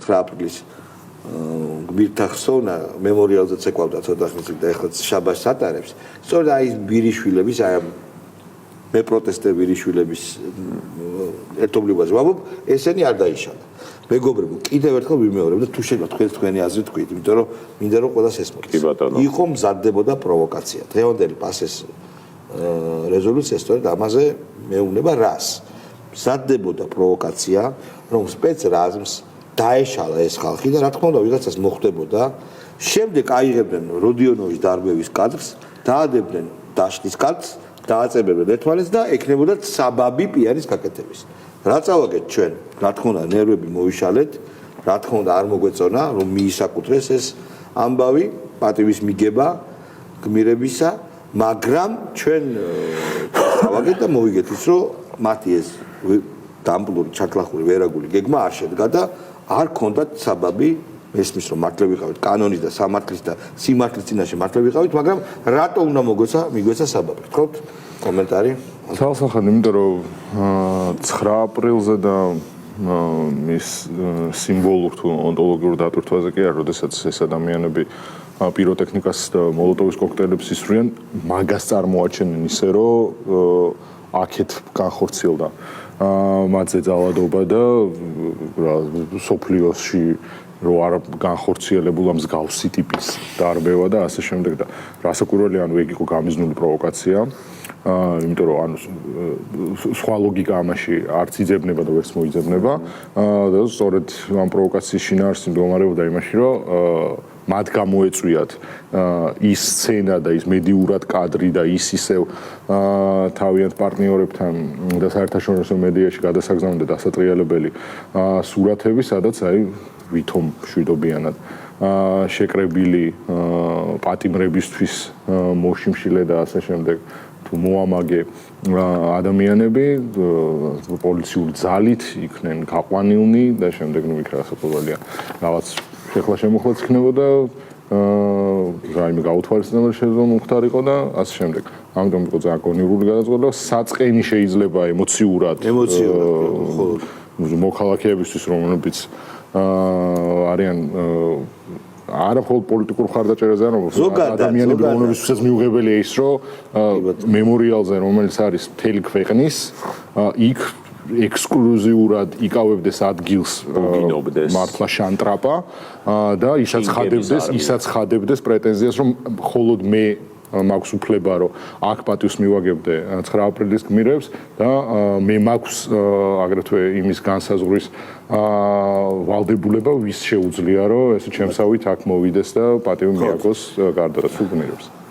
9 აპრილის გმირთა ხსოვნა მემორიალზე წეკვავდა ცოტა ხნის და ეხლა შაბათს ატარებს. სწორედ აი ბირიშვილების აი მე პროტესტები ბირიშვილების ერთობლიობას ვამბობ, ესენი არ დაიშალა. მეგობრებო, კიდევ ერთხელ ვიმეორებ და თუ შეიძლება თქვენი აზრი თქვით, იმიტომ რომ მინდა რომ ყველას ესმოკლეს. იყო მზადდებოდა პროვოკაცია. დღევანდელი პასეს რეზოლუცია სწორედ ამაზე მეუბნება რას. მზადდებოდა პროვოკაცია, რომ სპეცრაზმს დაეშალა ეს ხალხი და რა თქმა უნდა ვიღაცას მოხდებოდა. შემდეგ აიღებდნენ როდიონოვის დარბევის კადრს, დაადებდნენ დაშლის კადრს, დააწებებდნენ ერთმანეთს და ექნებოდათ საბაბი პიანის გაკეთების. რა წავაგეთ ჩვენ? რა თქმა უნდა ნერვები მოვიშალეთ, რა თქმა უნდა არ მოგვეწონა რომ მიისაკუთრეს ეს ამბავი, პატივის მიგება გმირებისა, მაგრამ ჩვენ წავაგეთ და მოვიგეთ ის რომ მათი ეს დამპლური ჩათლახური ვერაგული გეგმა არ შედგა და არ ქონდათ საბაბი მესმის რომ მართლე ვიყავით კანონის და სამართლის და სიმართლის წინაშე მართლე ვიყავით, მაგრამ რატო უნდა მიგვეცა საბაბი? გთხოვთ კომენტარი? ცალსახად, იმიტომ რომ 9 აპრილზე და მის სიმბოლურ თუ ონტოლოგიურ დატვირთვაზე კი არ, როდესაც ეს ადამიანები პიროტექნიკას და მოლოტოვის კოქტეილებს ისვრიან, მაგას წარმოაჩენენ ისე, რომ აქეთ განხორციელდა მათზე ძალადობა და სოფლიოში რო არ განხორციელებულა მსგავსი ტიპის დარბევა და ასე შემდეგ და რასაკვირველი ანუ ეგ იყო გამიზნული პროვოკაცია. იმიტომ რომ ანუ სხვა ლოგიკა ამაში არც იძებნება და ვერც მოიძებნება და სწორედ ამ პროვოკაციის შინაარსი მდგომარეობდა იმაში რომ მათ გამოეწვიათ ის სცენა და ის მედიურად კადრი და ის ისევ თავიანთ პარტნიორებთან და საერთაშორისო მედიაში გადასაგზავნე და დასატრიალებელი სურათები, სადაც აი ვითომ მშვიდობიანად შეკრებილი პატიმრებისთვის მოშიმშილე და ასე შემდეგ თუ მოამაგე ადამიანები პოლიციური ძალით იქნენ გაყვანილნი და შემდეგ ნუ იქ რასაკვირველია რაღაც შეხლა შემოხლაც იქნებოდა რაიმე გაუთვალისწინებელი შეძლო მომხდარიყო და ასე შემდეგ. ამიტომ იყო ძალიან კონიურული გადაწყვეტა და საწყენი შეიძლება ემოციურად მოქალაქეებისთვის რომლებიც არიან არა მხოლოდ პოლიტიკურ ხარდაჭერაზე, მაგრამ ადამიანები რომლებიცაც მიუღებელია ის, რომ მემორიალზე, რომელიც არის მთელი ქვეყნის, იქ ექსკლუზიურად იკავებდეს ადგილს მართლა შანტრაპა და ისაც ხადებდეს პრეტენზიას, რომ მხოლოდ მე მაქვს უფლება, რომ აქ პატივს მივაგებდე 9 აპრილის გმირებს და მე მაქვს აგრეთვე იმის განსაზღვრის ვალდებულება, ვის შეუძლია, რომ ესე ჩემსავით აქ მოვიდეს და პატივი მიაგოს გარდაცვლილ გმირებს.